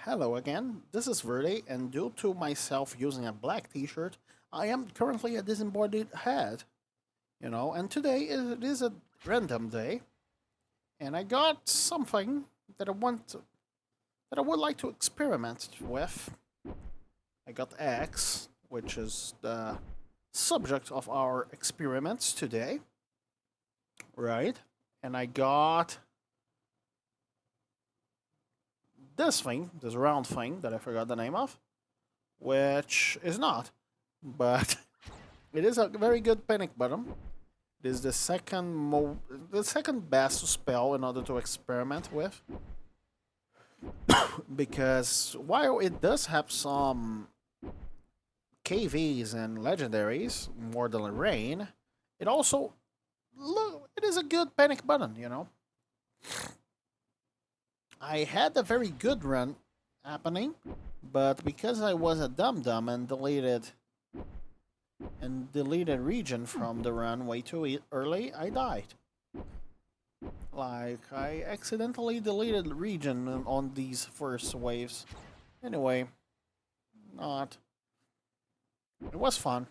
Hello again, this is Verde, and due to myself using a black t-shirt, I am currently a disembodied head. And today it is a random day, and I got something that I would like to experiment with. I got X, which is the subject of our experiments today, right? And I got this round thing that I forgot the name of, which is not, but it is a very good panic button. It is the second best spell in order to experiment with, because while it does have some KVs and legendaries more than rain, it also it is a good panic button. I had a very good run happening, but because I was a dum dum and deleted region from the run way too early, I died. Like, I accidentally deleted region on these first waves. Anyway, not. It was fun,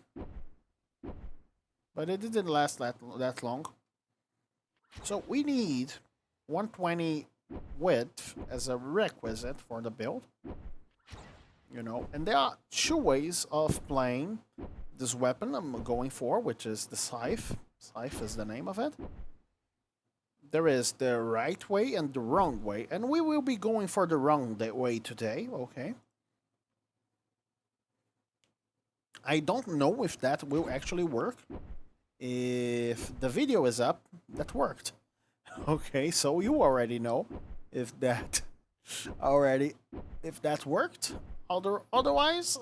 but it didn't last that long. So we need 120 width as a requisite for the build. And there are two ways of playing this weapon I'm going for, which is the scythe. Scythe is the name of it. There is the right way and the wrong way, and we will be going for the wrong way today, okay? I don't know if that will actually work. If the video is up, that worked. Okay, so you already know if that worked. Otherwise,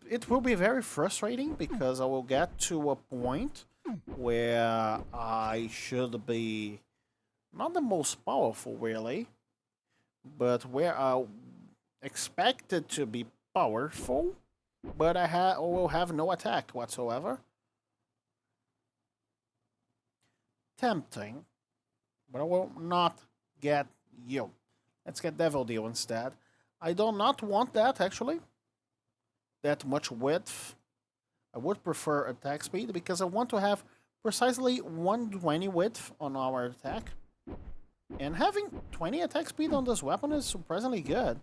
it will be very frustrating because I will get to a point where I should be not the most powerful really, but where I expected to be powerful, but I will have no attack whatsoever. Tempting, but I will not get you. Let's get Devil Deal instead. I do not want that actually. That much width. I would prefer attack speed because I want to have precisely 120 width on our attack. And having 20 attack speed on this weapon is surprisingly good.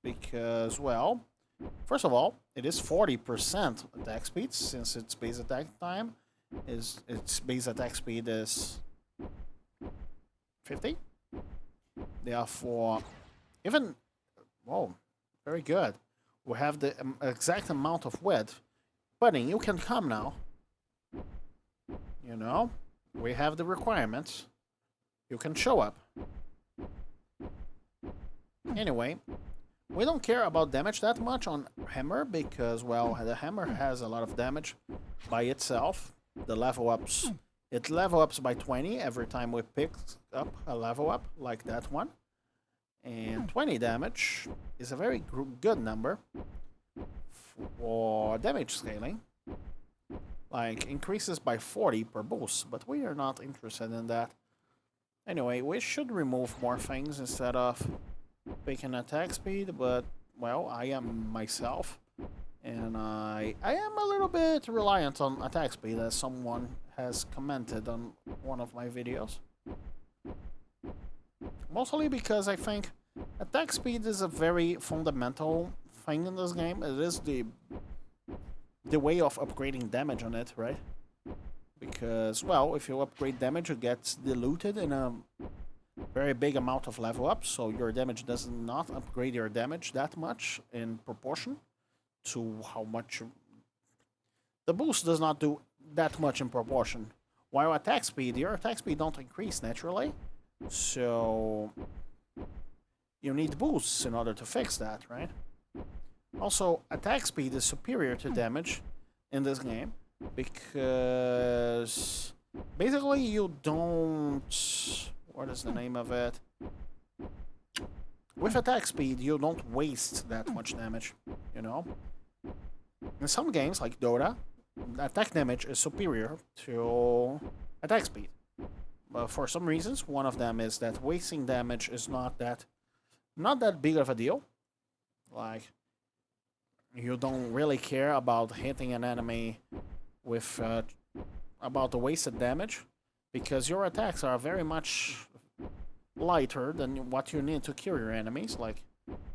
Because, well, first of all, it is 40% attack speed since its base attack time its base attack speed is 50. Therefore, even, whoa, very good. We have the exact amount of width. Pudding, you can come now. We have the requirements. You can show up. Anyway, we don't care about damage that much on hammer because, well, the hammer has a lot of damage by itself. The level ups, it level ups by 20 every time we pick up a level up, like that one. And 20 damage is a very good number for damage scaling. Like, increases by 40 per boost, but we are not interested in that. Anyway, we should remove more things instead of picking attack speed, but, well, I am myself. And I am a little bit reliant on attack speed, as someone has commented on one of my videos. Mostly because I think attack speed is a very fundamental thing in this game. It is the way of upgrading damage on it, right? Because, well, if you upgrade damage, it gets diluted in a very big amount of level up, so your damage does not upgrade your damage that much in proportion to how much the boost does not do that much in proportion. While your attack speed don't increase naturally, so you need boosts in order to fix that, right? Also, attack speed is superior to damage in this game because basically you don't, what is the name of it? With attack speed, you don't waste that much damage, In some games, like Dota, attack damage is superior to attack speed. But for some reasons, one of them is that wasting damage is not that not that big of a deal. Like, you don't really care about hitting an enemy with about the wasted damage, because your attacks are very much lighter than what you need to kill your enemies. Like,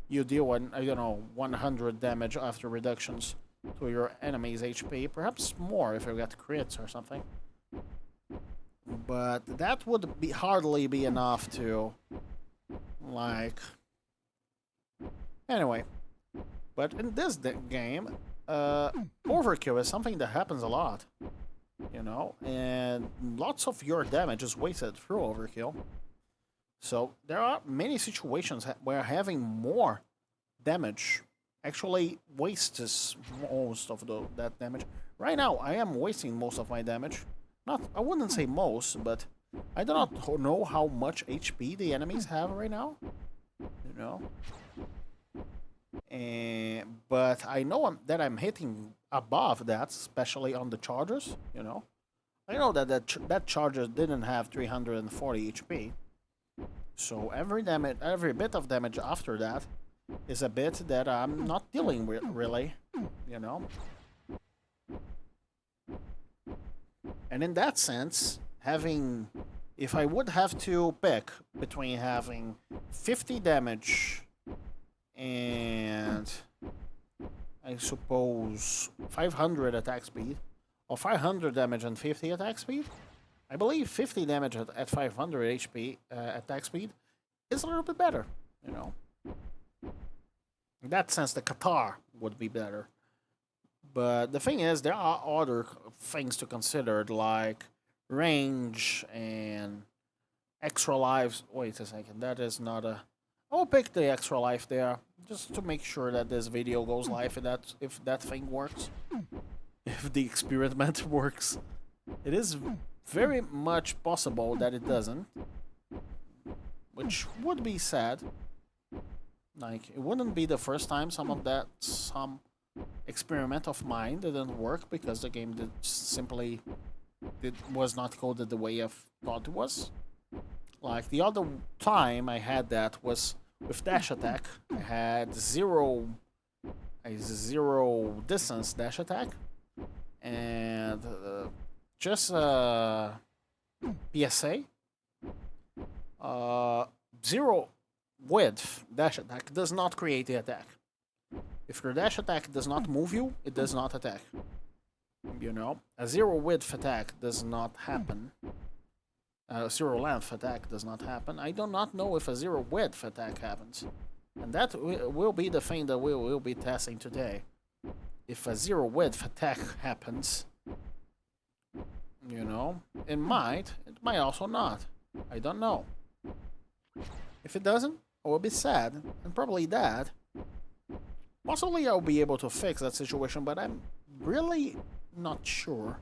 you deal, I don't know, 100 damage after reductions to your enemy's HP, perhaps more if you get crits or something. But that would be hardly be enough to, like... Anyway, but in this game, overkill is something that happens a lot, you know, and lots of your damage is wasted through overkill. So there are many situations where having more damage actually wastes most of that damage. Right now, I am wasting most of my damage. I wouldn't say most, but I do not know how much HP the enemies have right now. You know? But I know that I'm hitting above that, especially on the chargers, you know? I know that charger didn't have 340 HP. So every bit of damage after that is a bit that I'm not dealing with, really, you know? And in that sense, if I would have to pick between having 50 damage and I suppose 500 attack speed, or 500 damage and 50 attack speed, I believe 50 damage at 500 HP attack speed is a little bit better, you know. In that sense, the Qatar would be better. But the thing is, there are other things to consider, like range and extra lives. Wait a second, that is not a... I'll pick the extra life there, just to make sure that this video goes live if that thing works. If the experiment works. It is very much possible that it doesn't, which would be sad. Like, it wouldn't be the first time some experiment of mine didn't work because the game was not coded the way I thought it was. Like, the other time I had that was with dash attack. I had a zero distance dash attack, and just PSA, zero width dash attack does not create the attack. If your dash attack does not move you, it does not attack. You know, a zero width attack does not happen. Zero length attack does not happen. I do not know if a zero width attack happens. And that will be the thing that we will be testing today. If a zero width attack happens, you know, it might also not. I don't know. If it doesn't, I will be sad, and probably dead. Possibly I'll be able to fix that situation, but I'm really not sure.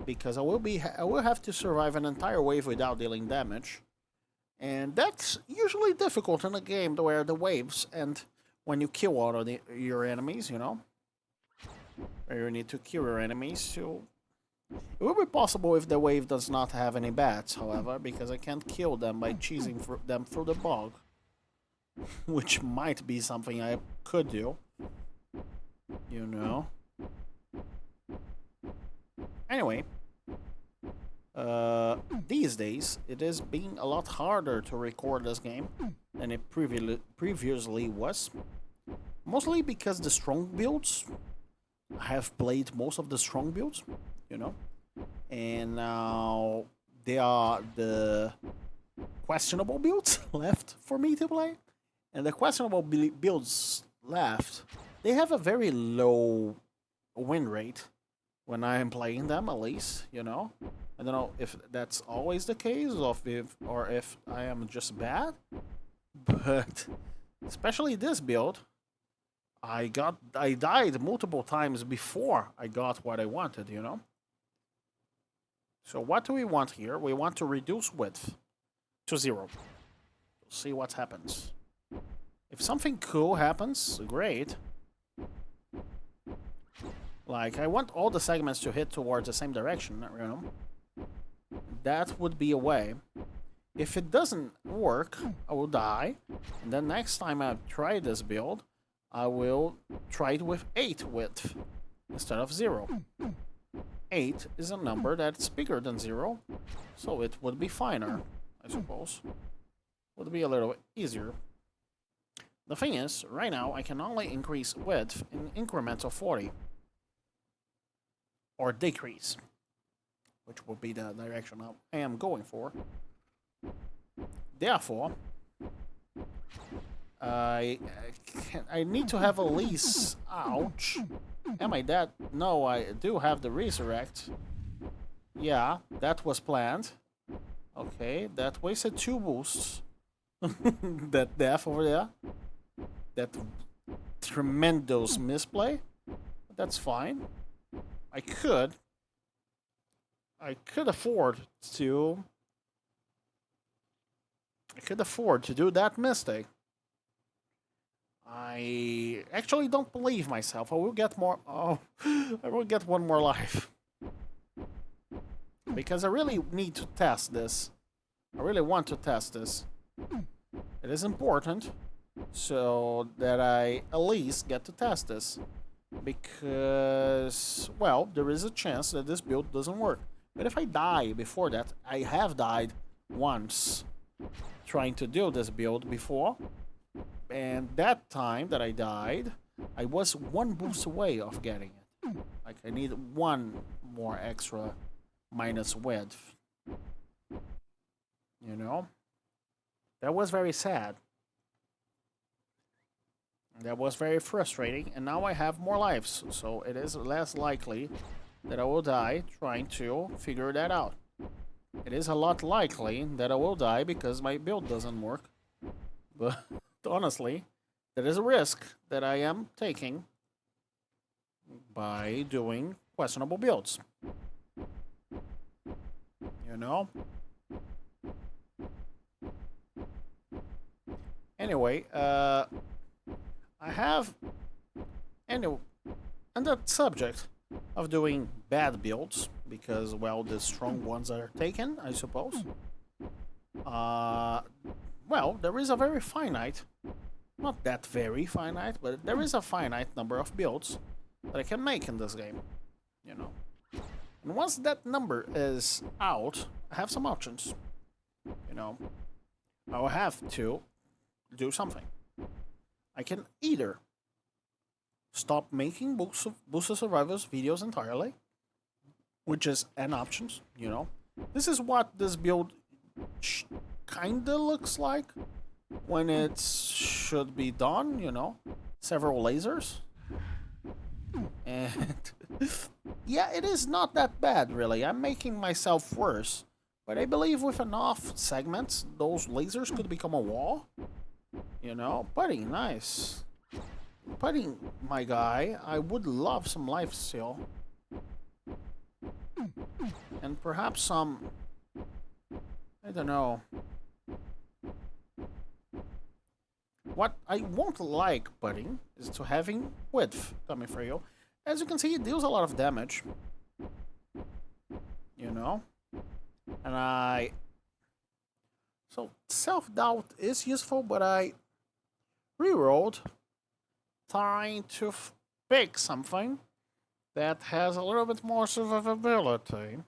Because I will have to survive an entire wave without dealing damage. And that's usually difficult in a game where the waves end when you kill all of your enemies, you know? Where you need to kill your enemies to... It will be possible if the wave does not have any bats, however, because I can't kill them by cheesing them through the bog. Which might be something I could do. You know? Anyway, these days it is being a lot harder to record this game than it previously was. Mostly because the strong builds, I have played most of the strong builds, you know, and now there are the questionable builds left for me to play, and the questionable builds left, they have a very low win rate. When I am playing them, at least, you know. I don't know if that's always the case, or if I am just bad. But especially this build, I died multiple times before I got what I wanted, you know. So what do we want here? We want to reduce width to 0. See what happens. If something cool happens, great. Like, I want all the segments to hit towards the same direction, you know? That would be a way. If it doesn't work, I will die. And then next time I try this build, I will try it with 8 width instead of 0. 8 is a number that's bigger than 0, so it would be finer, I suppose. Would be a little easier. The thing is, right now I can only increase width in increments of 40. Or decrease, which would be the direction I am going for. Therefore, I need to have a lease. Ouch. Am I dead? No, I do have the resurrect. Yeah, that was planned. Okay, that wasted 2 boosts. That death over there. That tremendous misplay. That's fine. I could afford to do that mistake. I actually don't believe myself. I will get more. Oh, I will get 1 more life. Because I really need to test this. I really want to test this. It is important so that I at least get to test this. Because, well, there is a chance that this build doesn't work. But if I die before that, I have died once trying to do this build before. And that time that I died, I was 1 boost away of getting it. Like, I need 1 more extra minus width. You know? That was very sad. That was very frustrating, and now I have more lives, so it is less likely that I will die trying to figure that out. It is a lot likely that I will die because my build doesn't work. But honestly, that is a risk that I am taking by doing questionable builds. You know? Anyway, I have, anyway, on that subject of doing bad builds, because, well, the strong ones are taken, I suppose. Well, there is a very finite, not that very finite, but there is a finite number of builds that I can make in this game, you know. And once that number is out, I have some options, you know. I will have to do something. I can either stop making Booster Survivors videos entirely, which is an option, you know. This is what this build kinda looks like when it should be done, you know. Several lasers. And yeah, it is not that bad, really. I'm making myself worse. But I believe with enough segments, those lasers could become a wall. You know, Putty, nice. Putty, my guy, I would love some life steal. And perhaps some, I don't know. What I won't like, Putty, is to having width coming for you. As you can see, it deals a lot of damage. You know? And so self-doubt is useful, but I rerolled trying to pick something that has a little bit more survivability,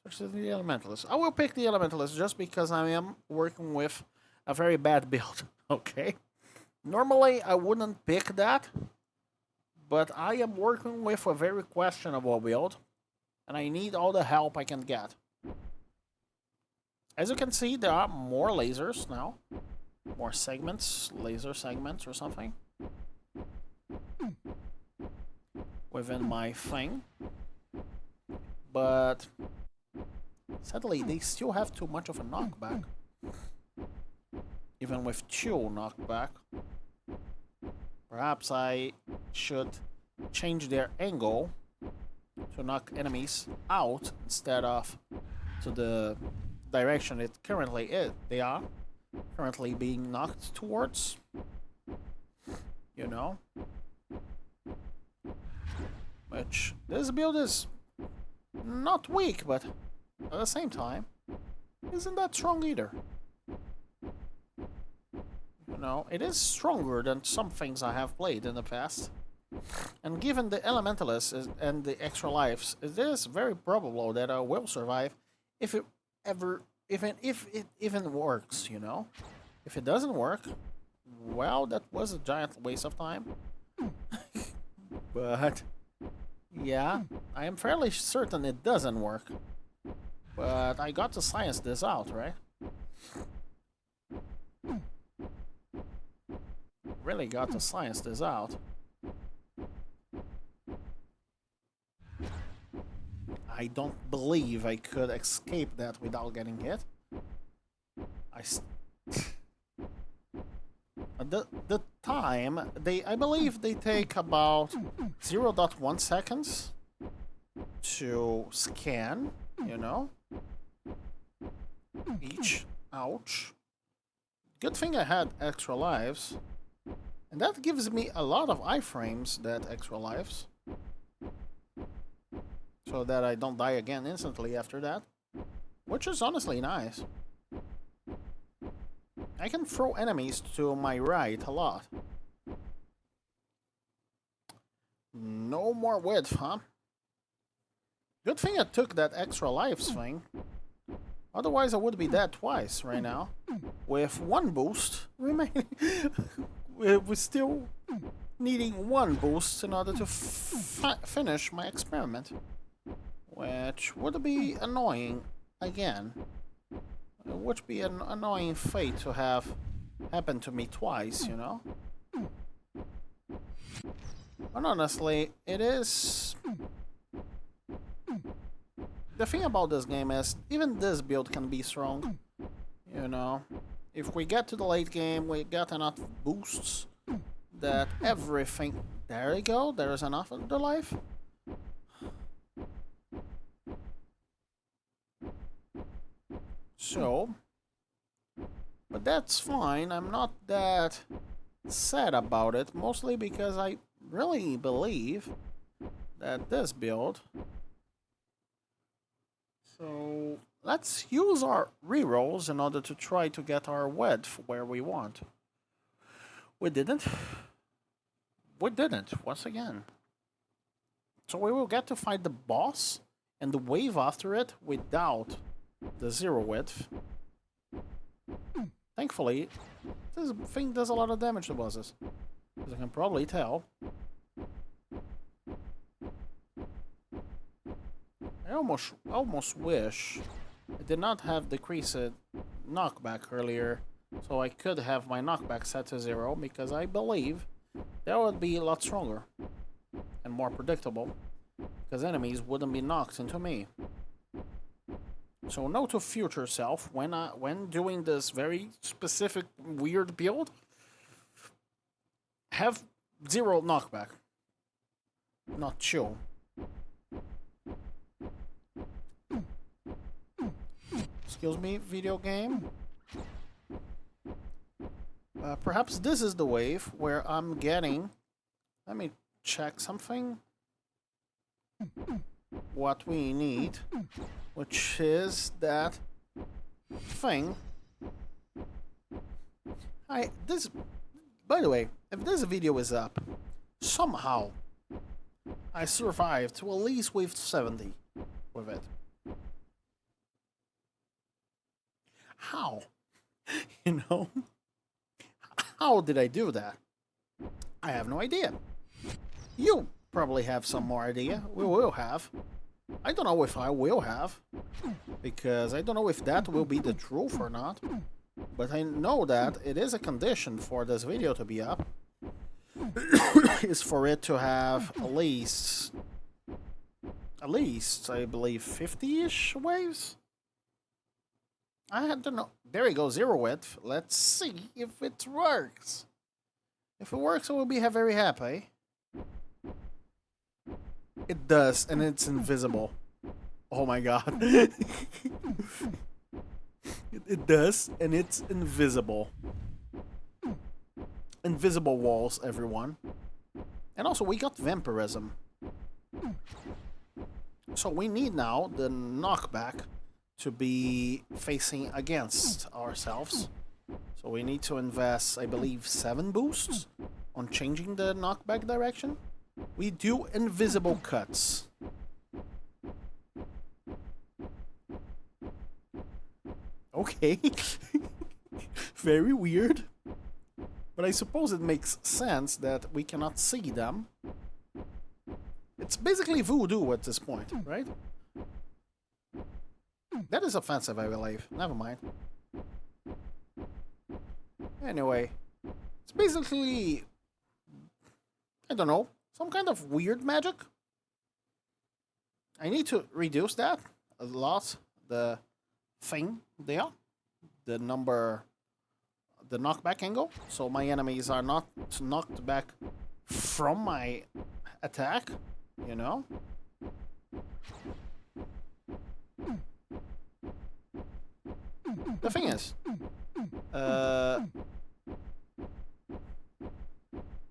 such as the Elementalist. I will pick the Elementalist just because I am working with a very bad build, okay? Normally, I wouldn't pick that, but I am working with a very questionable build, and I need all the help I can get. As you can see, there are more lasers now. More segments, laser segments or something. Within my thing. But sadly, they still have too much of a knockback. Even with 2 knockback. Perhaps I should change their angle to knock enemies out instead of to the direction it currently is. They are currently being knocked towards. You know? Which, this build is not weak, but at the same time, isn't that strong either. know, it is stronger than some things I have played in the past. And given the elementalists and the extra lives, it is very probable that I will survive if it ever, even if it even works, you know? If it doesn't work, well, that was a giant waste of time. But, yeah, I am fairly certain it doesn't work. But I got to science this out, right? Really got to science this out. I don't believe I could escape that without getting hit. The time, I believe they take about 0.1 seconds to scan, you know, each. Ouch. Good thing I had extra lives. And that gives me a lot of iframes, that extra lives. So that I don't die again instantly after that. Which is honestly nice. I can throw enemies to my right a lot. No more width, huh? Good thing I took that extra lives thing. Otherwise I would be dead twice right now. With one boost remaining. We're still needing one boost in order to finish my experiment. Which would be annoying again. It would be an annoying fate to have happen to me twice, you know? But honestly, it is... The thing about this game is, even this build can be strong, you know? If we get to the late game, we get enough boosts that everything... There you go, there's enough of the life. So, but that's fine. I'm not that sad about it, mostly because I really believe that this build... So, let's use our rerolls in order to try to get our width where we want. We didn't. We didn't, once again. So we will get to fight the boss and the wave after it without the 0 width. Thankfully, this thing does a lot of damage to bosses, as you can probably tell. I almost wish I did not have decreased knockback earlier, so I could have my knockback set to 0, because I believe that would be a lot stronger and more predictable, because enemies wouldn't be knocked into me. So note to future self, when doing this very specific weird build, have 0 knockback. Not chill. Excuse me, video game. Perhaps this is the wave where I'm getting... Let me check something. What we need, which is that thing. By the way, if this video is up, somehow I survived to at least wave 70 with it. How? You know? How did I do that? I have no idea. You probably have some more idea. We will have. I don't know if I will have, because I don't know if that will be the truth or not. But I know that it is a condition for this video to be up. Is for it to have at least, I believe, 50-ish waves? I don't know. There we go, 0 width. Let's see if it works. If it works, I will be very happy. It does, and it's invisible. Oh my god. It does, and it's invisible. Invisible walls, everyone. And also, we got vampirism. So we need now the knockback to be facing against ourselves. So we need to invest, I believe, 7 boosts on changing the knockback direction. We do invisible cuts. Okay. Very weird. But I suppose it makes sense that we cannot see them. It's basically voodoo at this point, right? That is offensive, I believe. Never mind. Anyway, it's basically, I don't know, some kind of weird magic. I need to reduce that a lot. The thing there, the knockback angle, so my enemies are not knocked back from my attack, you know. The thing is,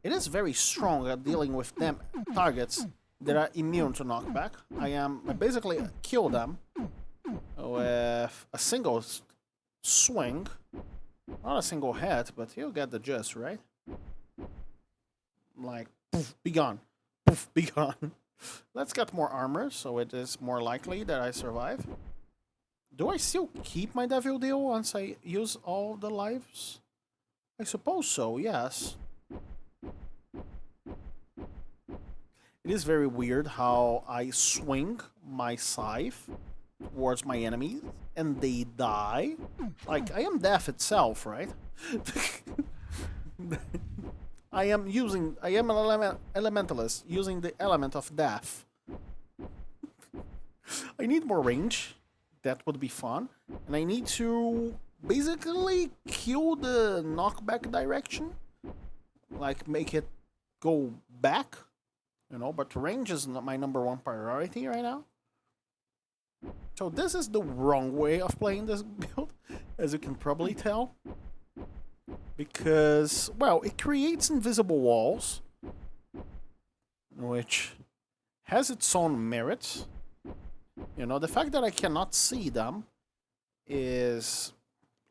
it is very strong at dealing with them targets that are immune to knockback. I basically kill them with a single swing, not a single hit, but you get the gist, right? Like, poof, be gone, poof, be gone. Let's get more armor, so it is more likely that I survive. Do I still keep my Devil Deal once I use all the lives? I suppose so, yes. It is very weird how I swing my scythe towards my enemies and they die. Like, I am death itself, right? I am an elementalist using the element of death. I need more range. That would be fun. And I need to basically kill the knockback direction. Like, make it go back. You know, but range is not my #1 priority right now. So this is the wrong way of playing this build, as you can probably tell. Because, well, it creates invisible walls, which has its own merits. You know, the fact that I cannot see them is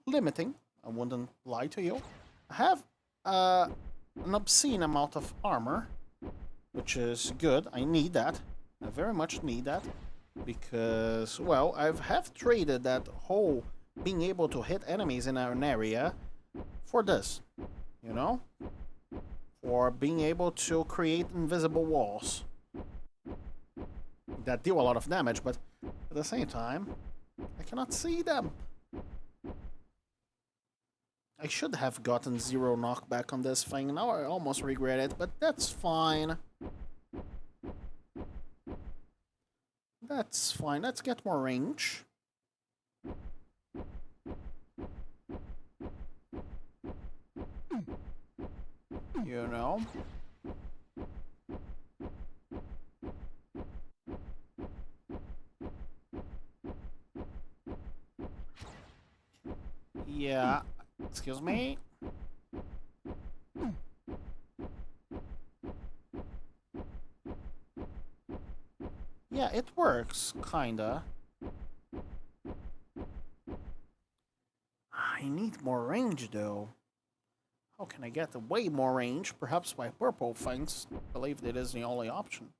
limiting. I wouldn't lie to you. I have an obscene amount of armor, which is good. I need that. I very much need that. Because, well, I have traded that whole being able to hit enemies in an area for this. You know? For being able to create invisible walls that deal a lot of damage, but at the same time, I cannot see them. I should have gotten 0 knockback on this thing. Now I almost regret it, but that's fine. That's fine. Let's get more range. You know? Yeah. Excuse me? Yeah, it works, kinda. I need more range, though. How can I get way more range? Perhaps my purple things. I believe that is the only option.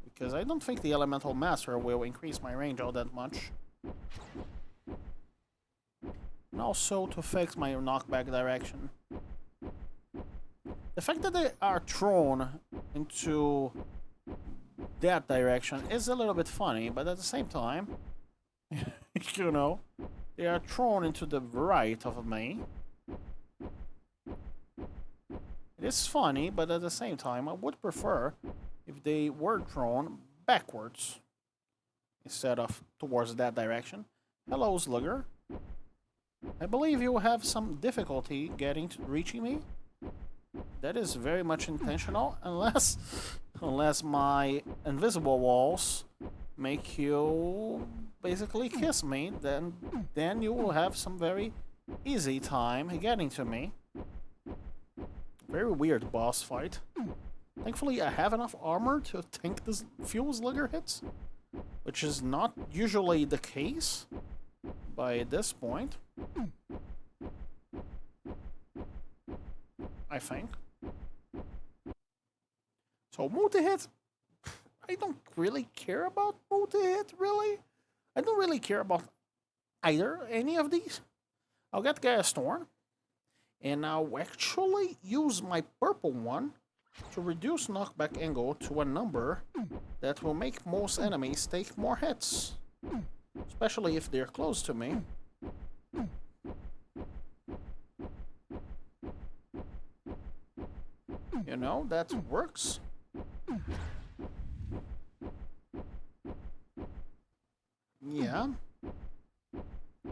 Because I don't think the Elemental Master will increase my range all that much. And also to fix my knockback direction. The fact that they are thrown into that direction is a little bit funny, but at the same time, you know, they are thrown into the right of me. It is funny, but at the same time, I would prefer if they were thrown backwards instead of towards that direction. Hello, Slugger. I believe you have some difficulty reaching me. That is very much intentional, unless my invisible walls make you basically kiss me. Then you will have some very easy time getting to me. Very weird boss fight. Thankfully, I have enough armor to tank this few Slugger hits, which is not usually the case by this point. I think. So multi-hit, I don't really care about multi-hit, really. I don't really care about either, any of these. I'll get Gaia Storm, and I'll actually use my purple one to reduce knockback angle to a number that will make most enemies take more hits, especially if they're close to me. You know, that works. Yeah.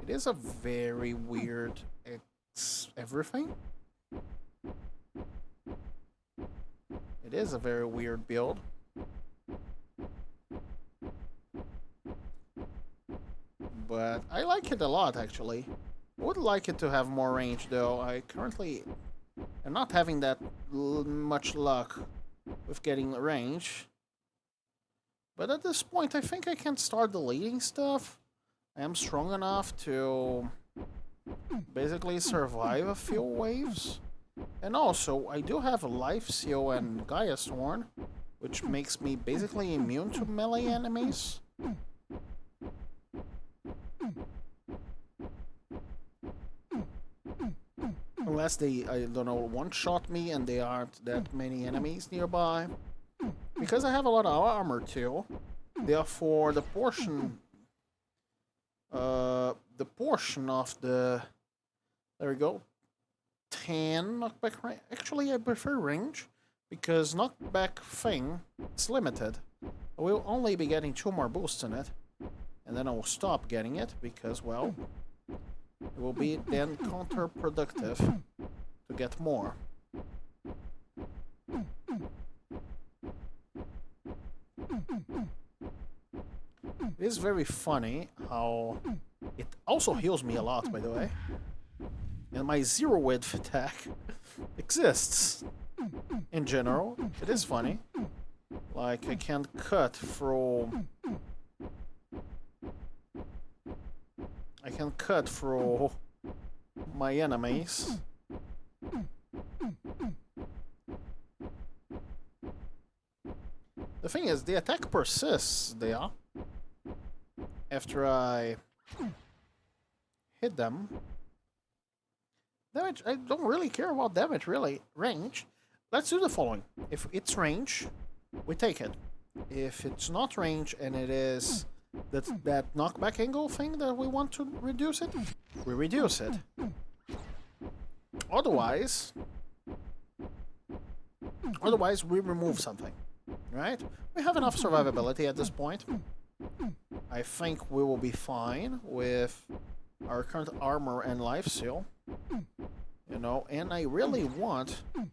It is a very weird everything. It is a very weird build. But I like it a lot, actually. I would like it to have more range, though. I currently am not having that much luck with getting range. But at this point, I think I can start deleting stuff. I am strong enough to basically survive a few waves. And also, I do have a Life Seal and Gaia Storm, which makes me basically immune to melee enemies. Unless they, I don't know, one-shot me and there aren't that many enemies nearby. Because I have a lot of armor too, therefore the portion of the, there we go, 10 knockback range. Actually, I prefer range, because knockback thing is limited. I will only be getting 2 more boosts in it, and then I will stop getting it, because, well, it will be then counterproductive to get more. It is very funny how it also heals me a lot, by the way. And my zero width attack exists. In general, it is funny. Like, I can cut through... I can cut through my enemies. The thing is, the attack persists there after I hit them. Damage, I don't really care about damage, really. Range, let's do the following. If it's range, we take it. If it's not range and it is that knockback angle thing that we want to reduce it, we reduce it. Otherwise, we remove something. Right? We have enough survivability at this point. I think we will be fine with our current armor and life seal. You know, and I really want... I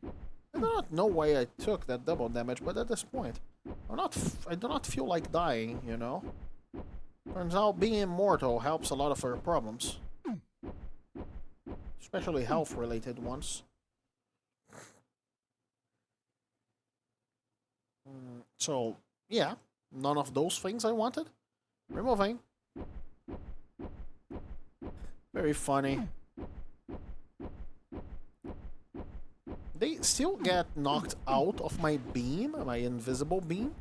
do not know why I took that double damage, but at this point, I do not feel like dying, you know? Turns out being immortal helps a lot of our problems. Especially health-related ones. So, yeah, none of those things I wanted. Removing. Very funny. They still get knocked out of my beam, my invisible beam,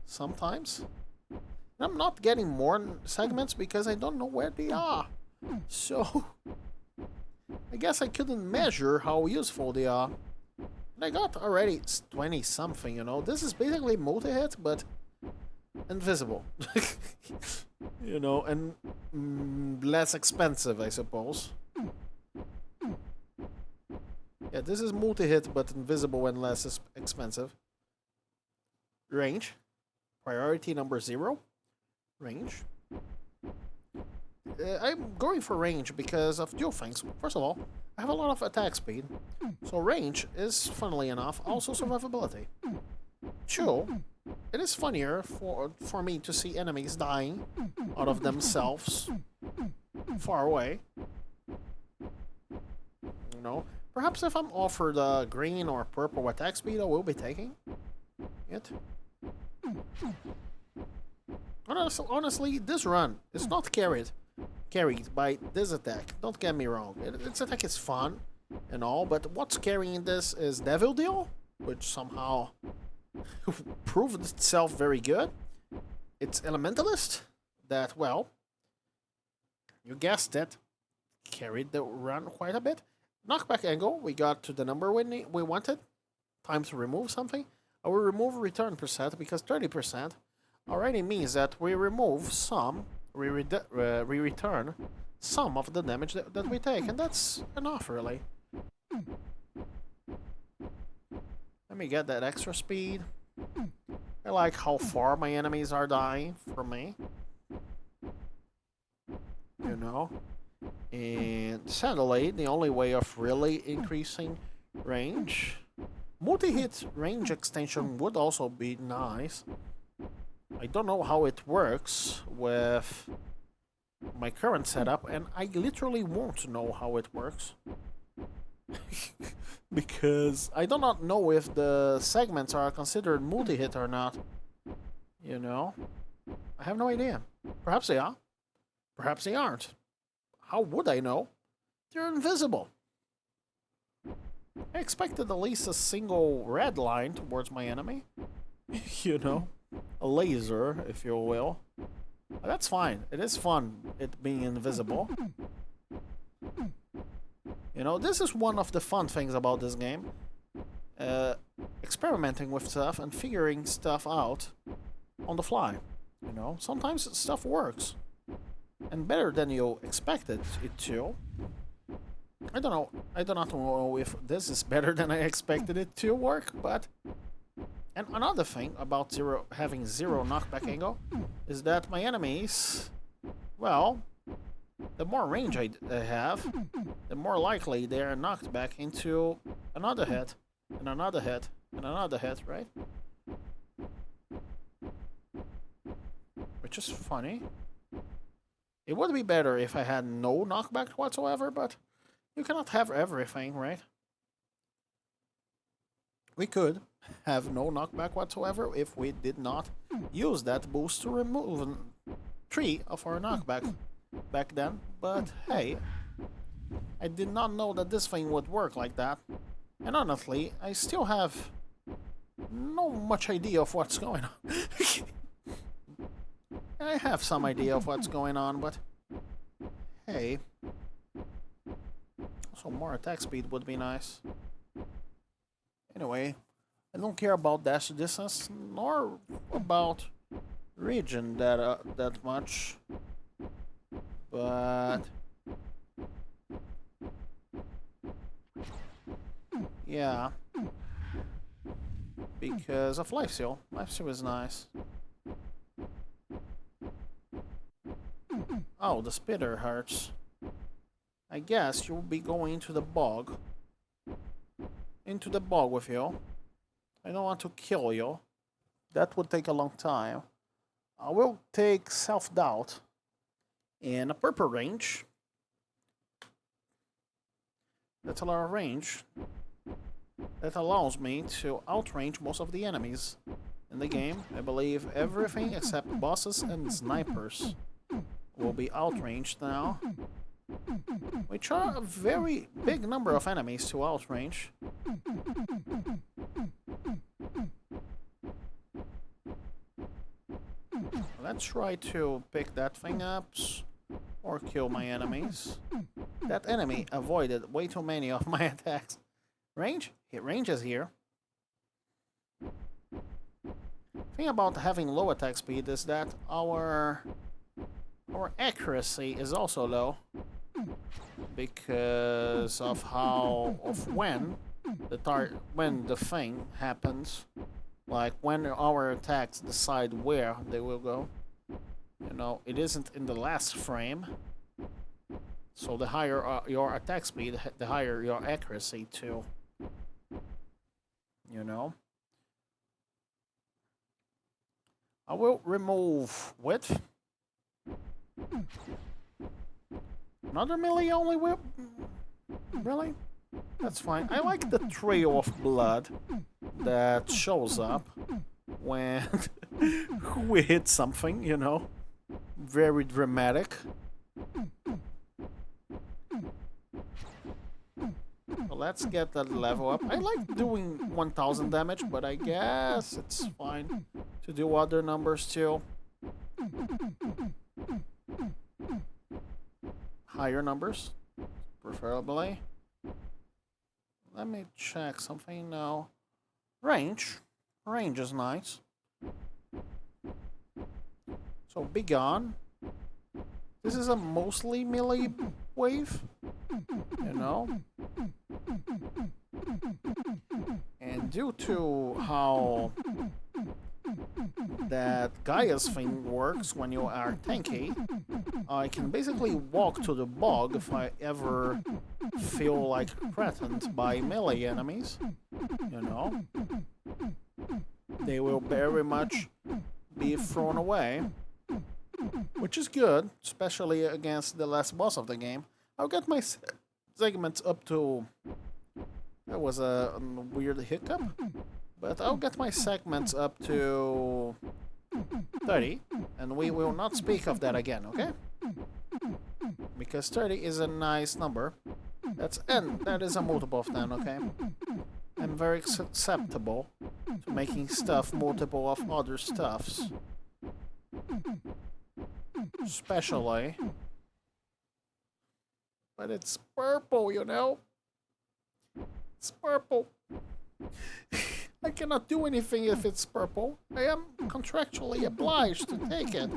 sometimes. And I'm not getting more segments because I don't know where they are. So, I guess I couldn't measure how useful they are. And I got already 20 something, you know. This is basically multi-hit, but invisible. You know, and less expensive, I suppose. Yeah, this is multi-hit, but invisible and less expensive. Range. Priority number 0. Range. I'm going for range because of 2 things. First of all, I have a lot of attack speed, so range is, funnily enough, also survivability. 2, it is funnier for me to see enemies dying out of themselves far away. You know, perhaps if I'm offered a green or purple attack speed, I will be taking it. Honestly, this run is not carried by this attack. Don't get me wrong. Its attack is fun, and all, but what's carrying this is Devil Deal, which somehow proved itself very good. It's Elementalist that, well, you guessed it, carried the run quite a bit. Knockback angle, we got to the number we wanted. Time to remove something. I will remove return percent because 30% already means that we remove some, we return some of the damage that we take, and that's enough, really. Let me get that extra speed. I like how far my enemies are dying from me. You know? And sadly, the only way of really increasing range, multi-hit range extension would also be nice. I don't know how it works with my current setup, and I literally won't know how it works. Because I do not know if the segments are considered multi-hit or not. You know? I have no idea. Perhaps they are. Perhaps they aren't. How would I know? They're invisible. I expected at least a single red line towards my enemy. You know? A laser, if you will. But that's fine. It is fun, it being invisible. You know, this is one of the fun things about this game. Experimenting with stuff and figuring stuff out on the fly. You know, sometimes stuff works. And better than you expected it to. I don't know. I do not know if this is better than I expected it to work, but... And another thing about having zero knockback angle is that my enemies, well, the more range I have, the more likely they are knocked back into another hit, and another hit, and another hit, right? Which is funny. It would be better if I had no knockback whatsoever, but you cannot have everything, right? We could have no knockback whatsoever if we did not use that boost to remove 3 of our knockback back then, but hey, I did not know that this thing would work like that, and honestly, I still have no much idea of what's going on. I have some idea of what's going on, but hey, also more attack speed would be nice. Anyway, I don't care about dash distance nor about region that much, but yeah, because of life steal. Life steal is nice. Oh, the spitter hurts. I guess you'll be going into the bog. Into the bog with you. I don't want to kill you. That would take a long time. I will take self-doubt in a purple range. That's a lot of range. That allows me to outrange most of the enemies in the game. I believe everything except bosses and snipers will be outranged now, which are a very big number of enemies to outrange. Let's try to pick that thing up or kill my enemies. That enemy avoided way too many of my attacks. Range? Range is here. Thing about having low attack speed is that our accuracy is also low because of when the thing happens, like when our attacks decide where they will go. You know, it isn't in the last frame, so the higher your attack speed, the higher your accuracy too. You know, I will remove width. Another melee only whip? Really? That's fine. I like the trail of blood that shows up when we hit something, you know? Very dramatic. let's get that level up. I like doing 1000 damage, but I guess it's fine to do other numbers too. Higher numbers, preferably. Let me check something now. Range. Range is nice. So, be gone. This is a mostly melee wave, you know? And due to how that Gaia's thing works when you are tanky, I can basically walk to the bog if I ever feel like threatened by melee enemies, you know? They will very much be thrown away, which is good, especially against the last boss of the game. I'll get my segments up to... That was a weird hiccup, but I'll get my segments up to 30, and we will not speak of that again, okay? Because 30 is a nice number. That is a multiple of 10, okay? I'm very susceptible to making stuff multiple of other stuffs. Especially. But it's purple, you know? It's purple. I cannot do anything if it's purple. I am contractually obliged to take it.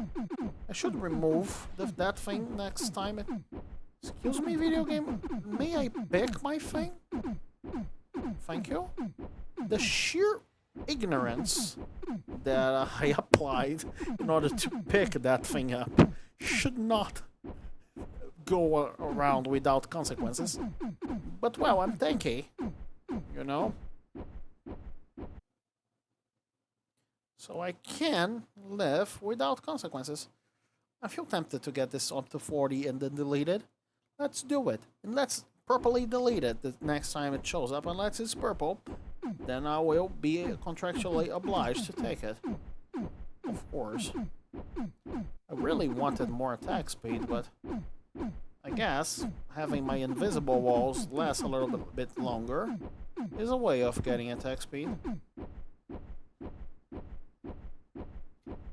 I should remove that thing next time. Excuse me, video game. May I pick my thing? Thank you. The sheer ignorance that I applied in order to pick that thing up should not go around without consequences. But well, I'm tanky, you know? So I can live without consequences. I feel tempted to get this up to 40 and then delete it. Let's do it. And let's properly delete it the next time it shows up. Unless it's purple, then I will be contractually obliged to take it. Of course. I really wanted more attack speed, but I guess having my invisible walls last a little bit longer is a way of getting attack speed.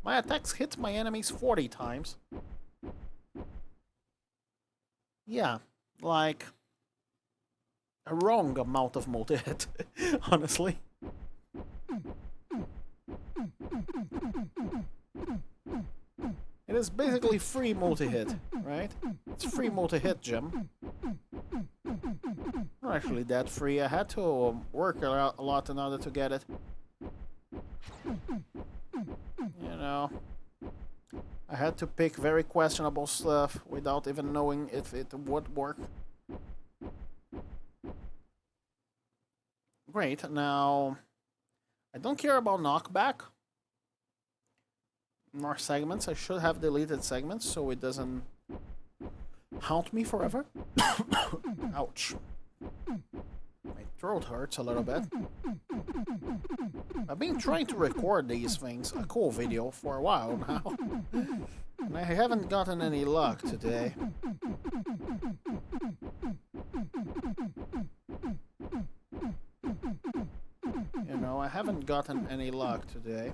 My attacks hit my enemies 40 times. Yeah, like a wrong amount of multi-hit, honestly. It is basically free multi-hit, right? It's free multi-hit gem. Not actually that free. I had to work a lot in order to get it. You know, I had to pick very questionable stuff without even knowing if it would work. Great, now I don't care about knockback nor segments. I should have deleted segments so it doesn't haunt me forever. Ouch. My throat hurts a little bit. I've been trying to record these things, a cool video, for a while now. And I haven't gotten any luck today. You know, I haven't gotten any luck today.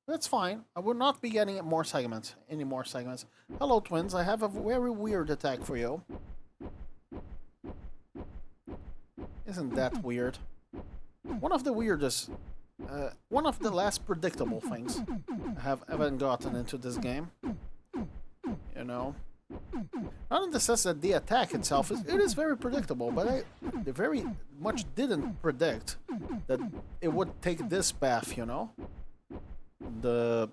That's fine. I will not be getting any more segments. Hello, twins. I have a very weird attack for you. Isn't that weird? One of the weirdest, one of the less predictable things I have ever gotten into this game. You know? Not in the sense that the attack itself it is very predictable, but I very much didn't predict that it would take this path, you know? The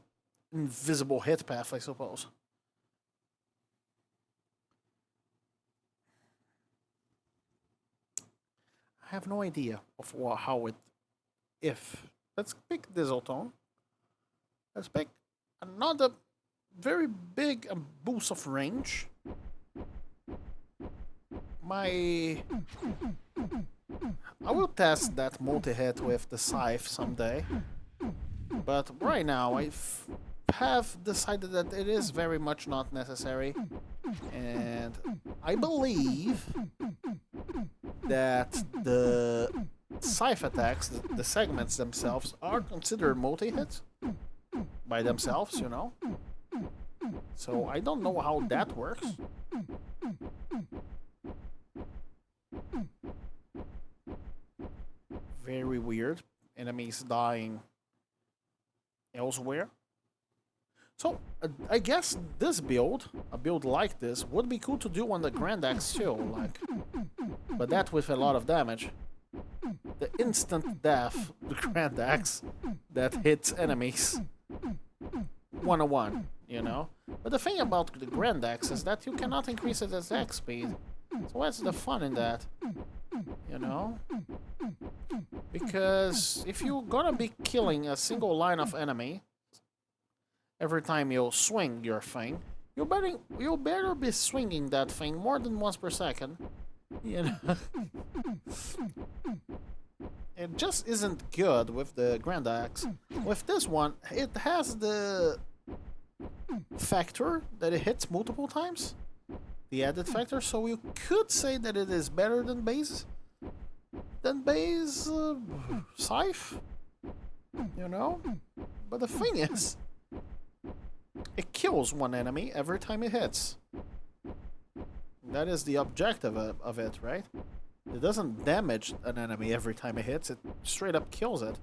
invisible hit path, I suppose. I have no idea of how it... Let's pick Dizzletone. Let's pick another very big boost of range. I will test that multi-hit with the scythe someday. But right now, I have decided that it is very much not necessary, and I believe that the scythe attacks, the segments themselves, are considered multi-hits by themselves, you know? So I don't know how that works. Very weird. Enemies dying elsewhere. So, I guess this build, a build like this, would be cool to do on the Grand Axe too, like, but that with a lot of damage. The instant death, the Grand Axe, that hits enemies one-on-one, you know? But the thing about the Grand Axe is that you cannot increase its attack speed. So what's the fun in that? You know? Because if you're gonna be killing a single line of enemy every time you swing your thing, you better be swinging that thing more than once per second. You know? It just isn't good with the Grand Axe. With this one, it has the factor that it hits multiple times. The added factor, so you could say that it is better than base. Scythe. You know? But the thing is, it kills one enemy every time it hits. That is the objective of it, right? It doesn't damage an enemy every time it hits, it straight up kills it.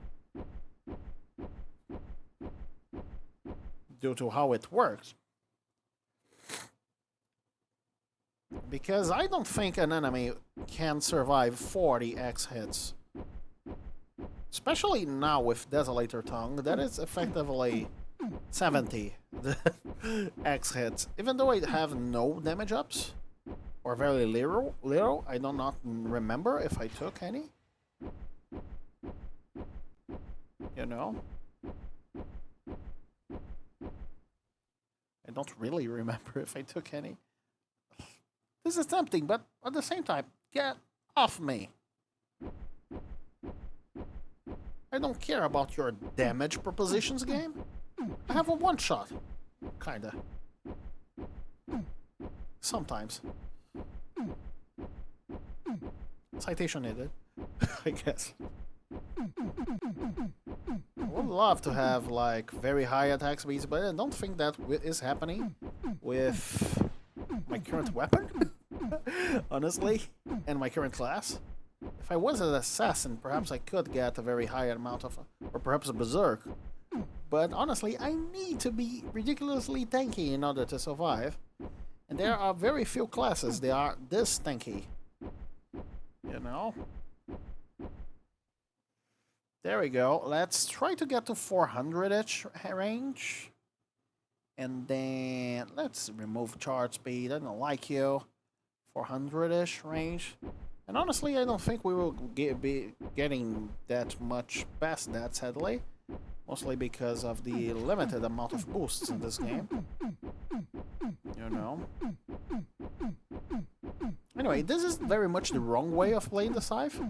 Due to how it works. Because I don't think an enemy can survive 40 X hits. Especially now with Desolator Tongue, that is effectively 70 X hits. Even though I have no damage ups, or very little, I do not remember if I took any. You know? I don't really remember if I took any. This is tempting, but at the same time, get off me. I don't care about your damage propositions game. I have a one-shot. Kinda. Sometimes. Citation needed, I guess. I would love to have, like, very high attack speeds, but I don't think that is happening with my current weapon, honestly, and my current class. If I was an assassin, perhaps I could get a very high amount of, or perhaps a berserk. But honestly, I need to be ridiculously tanky in order to survive. And there are very few classes that are this tanky. You know? There we go. Let's try to get to 400-ish range. And then let's remove charge speed. I don't like you. 400-ish range. And honestly, I don't think we will be getting that much past that, sadly. Mostly because of the limited amount of boosts in this game. You know? Anyway, this is very much the wrong way of playing the scythe.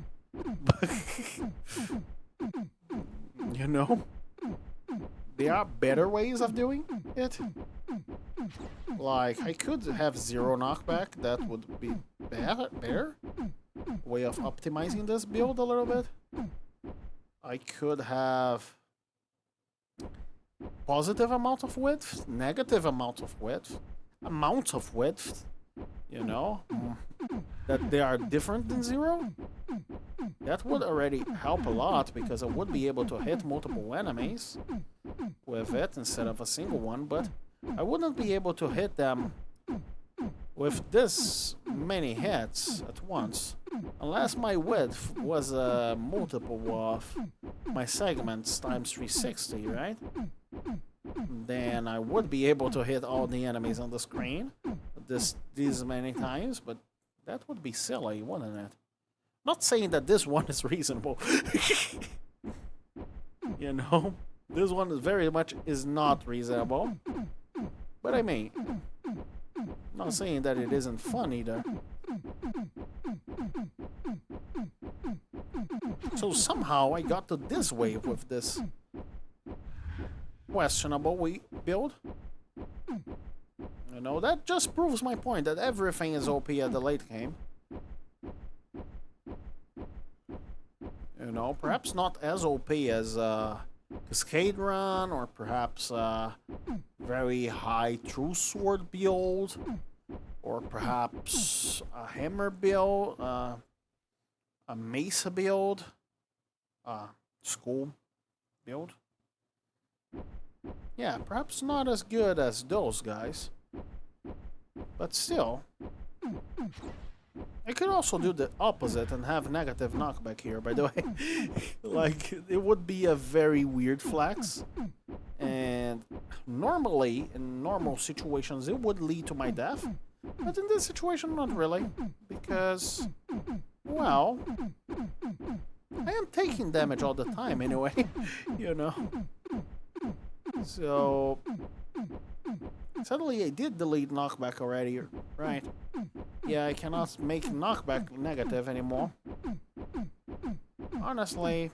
You know? There are better ways of doing it. Like, I could have zero knockback, that would be better. Way of optimizing this build a little bit. I could have positive amount of width, negative amount of width, you know, that they are different than zero. That would already help a lot because I would be able to hit multiple enemies with it instead of a single one, but I wouldn't be able to hit them with this many hits at once unless my width was a multiple of my segments times 360, right? Then I would be able to hit all the enemies on the screen these many times, but that would be silly, wouldn't it? Not saying that this one is reasonable. You know, this one is very much not reasonable. But I mean, not saying that it isn't fun either. So somehow I got to this wave with this questionable build. You know, that just proves my point that everything is OP at the late game. You know, perhaps not as OP as Cascade Run, or perhaps very high True Sword build, or perhaps a Hammer build, a Mesa build, School build. Yeah, perhaps not as good as those guys, but still. I could also do the opposite and have negative knockback here, by the way. Like, it would be a very weird flex. And normally, in normal situations, it would lead to my death. But in this situation, not really. Because, well, I am taking damage all the time anyway, you know. So, suddenly I did delete knockback already, right? Yeah, I cannot make knockback negative anymore. Honestly,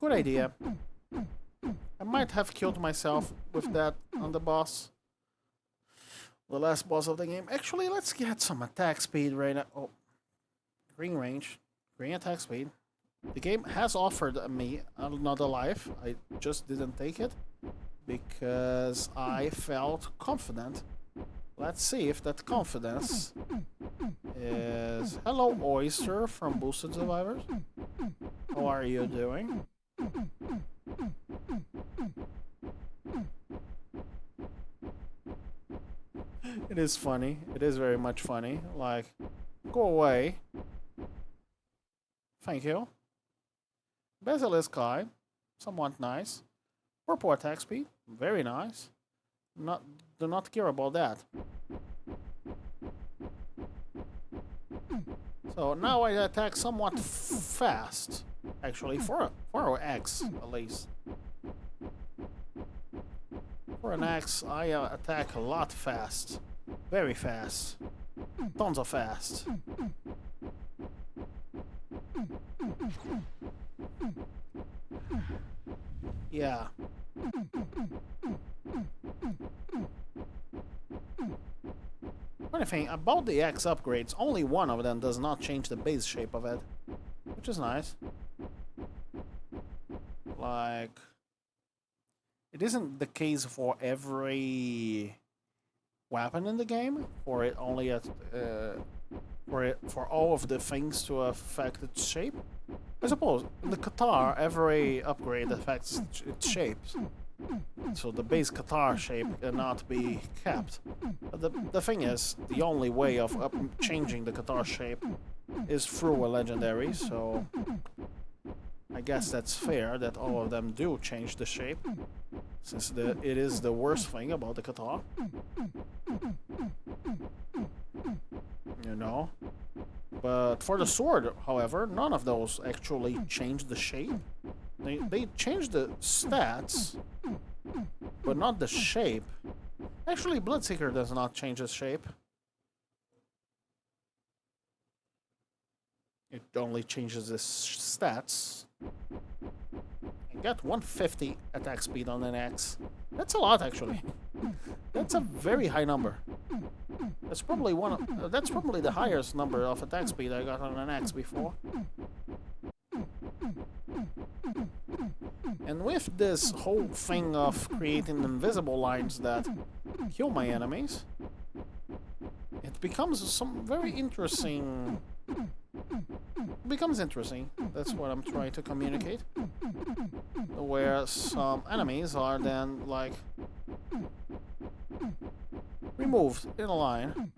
good idea. I might have killed myself with that on the boss. The last boss of the game. Actually, let's get some attack speed right now. Oh, green range, green attack speed. The game has offered me another life. I just didn't take it because I felt confident. Let's see if that confidence is... Hello, Oyster from Boosted Survivors. How are you doing? It is funny. It is very much funny. Like, go away. Thank you. Basilisk Eye, somewhat nice. Purple attack speed, very nice. Do not care about that. So now I attack somewhat fast, actually, for an X at least. For an X, I attack a lot fast, very fast, tons of fast. Yeah. Funny thing, about the X upgrades, only one of them does not change the base shape of it, which is nice. Like, it isn't the case for every weapon in the game, for it only at for all of the things to affect its shape. I suppose in the Qatar, every upgrade affects its shapes. So the base Qatar shape cannot be kept. But the thing is, the only way of changing the Qatar shape is through a legendary, so I guess that's fair that all of them do change the shape, since it is the worst thing about the Qatar. You know? But for the sword, however, none of those actually change the shape. They change the stats, but not the shape. Actually, Bloodseeker does not change its shape. It only changes the stats. I got 150 attack speed on an X. That's a lot, actually. That's a very high number. That's probably that's probably the highest number of attack speed I got on an X before. And with this whole thing of creating invisible lines that kill my enemies, it becomes some very interesting. It becomes interesting. That's what I'm trying to communicate. Where some enemies are then like removed in a line.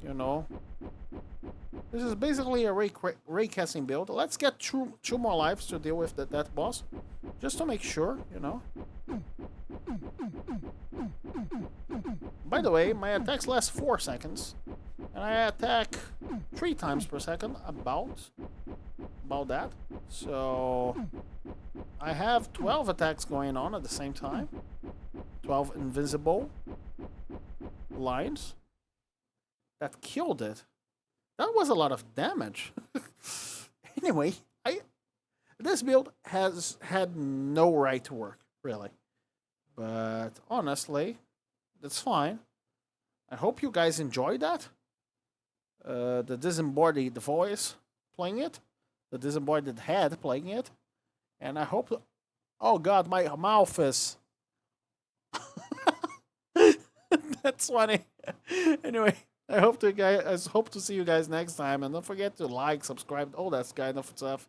You know. This is basically a raycasting build. Let's get two more lives to deal with that boss. Just to make sure, you know. By the way, my attacks last 4 seconds. And I attack 3 times per second, about that. So I have 12 attacks going on at the same time. 12 invisible lines that killed it. That was a lot of damage. Anyway, this build has had no right to work, really. But honestly, that's fine. I hope you guys enjoyed that. The disembodied voice playing it, the disembodied head playing it, and I hope. Oh God, my mouth is. That's funny. Anyway, I hope to see you guys next time, and don't forget to like, subscribe, all that kind of stuff.